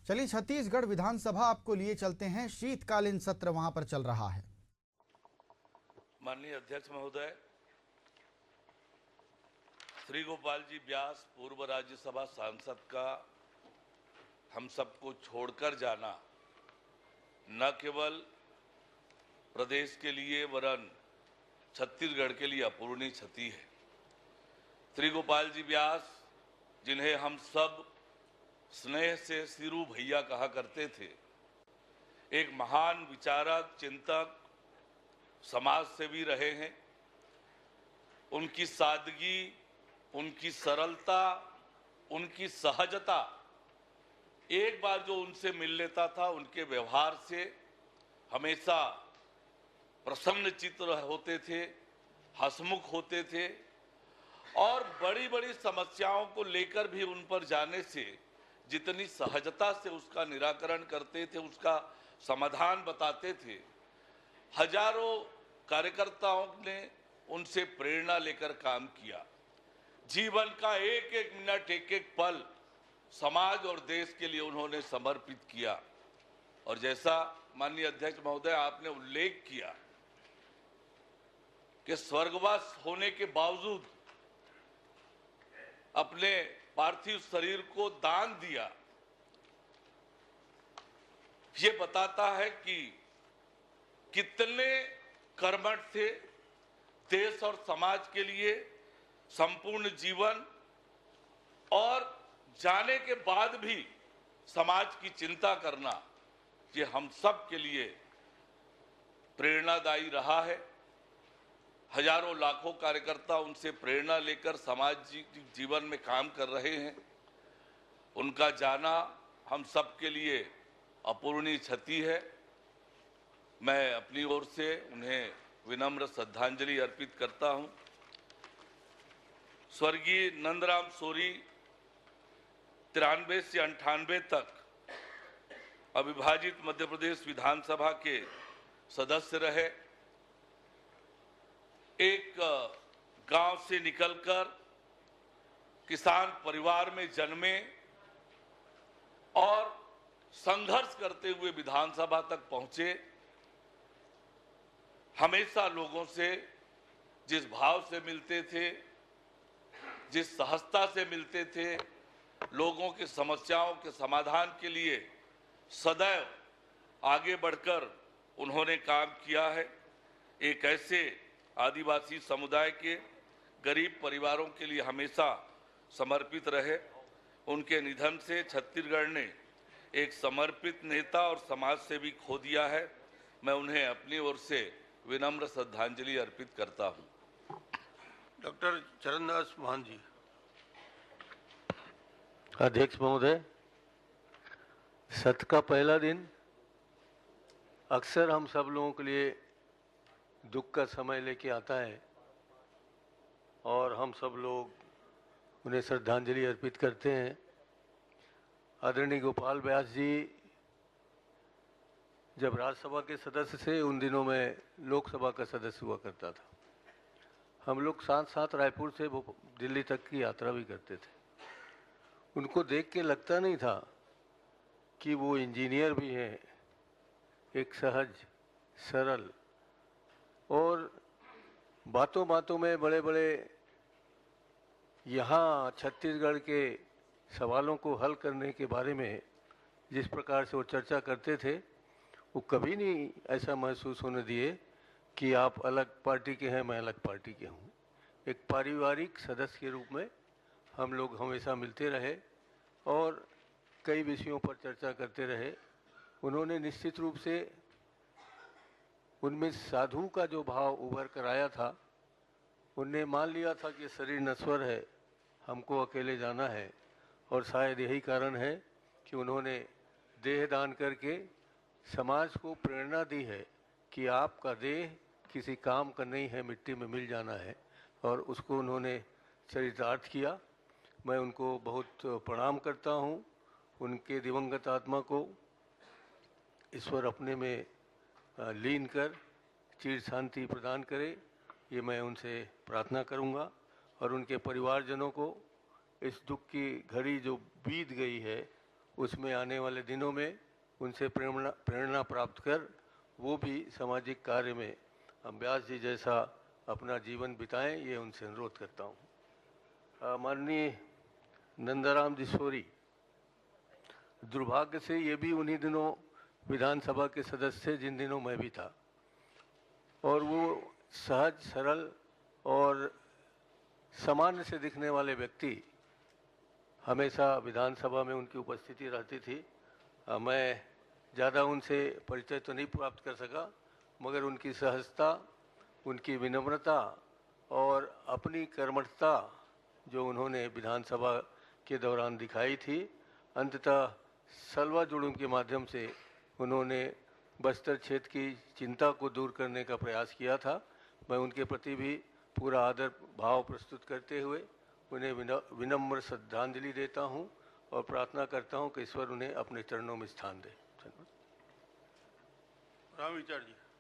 चलिए छत्तीसगढ़ विधानसभा आपको लिए चलते हैं। शीतकालीन सत्र वहां पर चल रहा है। माननीय अध्यक्ष महोदय, श्री गोपाल जी व्यास पूर्व राज्यसभा सांसद का हम सबको छोड़कर जाना न केवल प्रदेश के लिए वरन छत्तीसगढ़ के लिए अपूरणीय क्षति है। श्री गोपाल जी व्यास, जिन्हें हम सब स्नेह से सिरू भैया कहा करते थे, एक महान विचारक, चिंतक, समाज सेवी रहे हैं। उनकी सादगी, उनकी सरलता, उनकी सहजता, एक बार जो उनसे मिल लेता था उनके व्यवहार से हमेशा प्रसन्न चित्त होते थे, हंसमुख होते थे और बड़ी बड़ी समस्याओं को लेकर भी उन पर जाने से जितनी सहजता से उसका निराकरण करते थे, उसका समाधान बताते थे, हजारों कार्यकर्ताओं ने उनसे प्रेरणा लेकर काम किया। जीवन का एक एक मिनट, एक एक पल समाज और देश के लिए उन्होंने समर्पित किया। और जैसा माननीय अध्यक्ष महोदय आपने उल्लेख किया कि स्वर्गवास होने के बावजूद अपने पार्थिव शरीर को दान दिया, ये बताता है कि कितने कर्मठ थे। देश और समाज के लिए संपूर्ण जीवन और जाने के बाद भी समाज की चिंता करना, ये हम सब के लिए प्रेरणादायी रहा है। हजारों लाखों कार्यकर्ता उनसे प्रेरणा लेकर समाज जीवन में काम कर रहे हैं। उनका जाना हम सब के लिए अपूरणीय क्षति है। मैं अपनी ओर से उन्हें विनम्र श्रद्धांजलि अर्पित करता हूं। स्वर्गीय नंदराम सोरी 93 से 98 तक अविभाजित मध्य प्रदेश विधानसभा के सदस्य रहे। एक गांव से निकलकर किसान परिवार में जन्मे और संघर्ष करते हुए विधानसभा तक पहुंचे। हमेशा लोगों से जिस भाव से मिलते थे, जिस सहजता से मिलते थे, लोगों की समस्याओं के समाधान के लिए सदैव आगे बढ़कर उन्होंने काम किया है। एक ऐसे आदिवासी समुदाय के गरीब परिवारों के लिए हमेशा समर्पित रहे। उनके निधन से छत्तीसगढ़ ने एक समर्पित नेता और समाज सेवी खो दिया है। मैं उन्हें अपनी ओर से विनम्र श्रद्धांजलि अर्पित करता हूं। डॉक्टर चरणदास मोहन जी। अध्यक्ष महोदय, सत्र का पहला दिन अक्सर हम सब लोगों के लिए दुख का समय लेके आता है और हम सब लोग उन्हें श्रद्धांजलि अर्पित करते हैं। आदरणीय गोपाल व्यास जी जब राज्यसभा के सदस्य थे, उन दिनों में लोकसभा का सदस्य हुआ करता था। हम लोग साथ साथ रायपुर से दिल्ली तक की यात्रा भी करते थे। उनको देख के लगता नहीं था कि वो इंजीनियर भी हैं, एक सहज, सरल और बातों बातों में बड़े बड़े यहाँ छत्तीसगढ़ के सवालों को हल करने के बारे में जिस प्रकार से वो चर्चा करते थे, वो कभी नहीं ऐसा महसूस होने दिए कि आप अलग पार्टी के हैं, मैं अलग पार्टी के हूँ। एक पारिवारिक सदस्य के रूप में हम लोग हमेशा मिलते रहे और कई विषयों पर चर्चा करते रहे। उन्होंने निश्चित रूप से उनमें साधु का जो भाव उभर कर आया था, उनने मान लिया था कि शरीर नश्वर है, हमको अकेले जाना है और शायद यही कारण है कि उन्होंने देह दान करके समाज को प्रेरणा दी है कि आपका देह किसी काम का नहीं है, मिट्टी में मिल जाना है, और उसको उन्होंने चरितार्थ किया। मैं उनको बहुत प्रणाम करता हूँ। उनके दिवंगत आत्मा को ईश्वर अपने में लीन कर चिर शांति प्रदान करे, ये मैं उनसे प्रार्थना करूंगा। और उनके परिवारजनों को इस दुख की घड़ी जो बीत गई है उसमें आने वाले दिनों में उनसे प्रेरणा प्राप्त कर वो भी सामाजिक कार्य में हम व्यास जी जैसा अपना जीवन बिताएं, ये उनसे अनुरोध करता हूँ। माननीय नंदाराम जी सोरी, दुर्भाग्य से ये भी उन्हीं दिनों विधानसभा के सदस्य थे जिन दिनों मैं भी था, और वो सहज सरल और सामान्य से दिखने वाले व्यक्ति, हमेशा विधानसभा में उनकी उपस्थिति रहती थी। मैं ज़्यादा उनसे परिचय तो नहीं प्राप्त कर सका, मगर उनकी सहजता, उनकी विनम्रता और अपनी कर्मठता जो उन्होंने विधानसभा के दौरान दिखाई थी, अंततः सलवा जुलूम के माध्यम से उन्होंने बस्तर क्षेत्र की चिंता को दूर करने का प्रयास किया था। मैं उनके प्रति भी पूरा आदर भाव प्रस्तुत करते हुए उन्हें विनम्र श्रद्धांजलि देता हूं और प्रार्थना करता हूं कि ईश्वर उन्हें अपने चरणों में स्थान दे। राम विचार जी।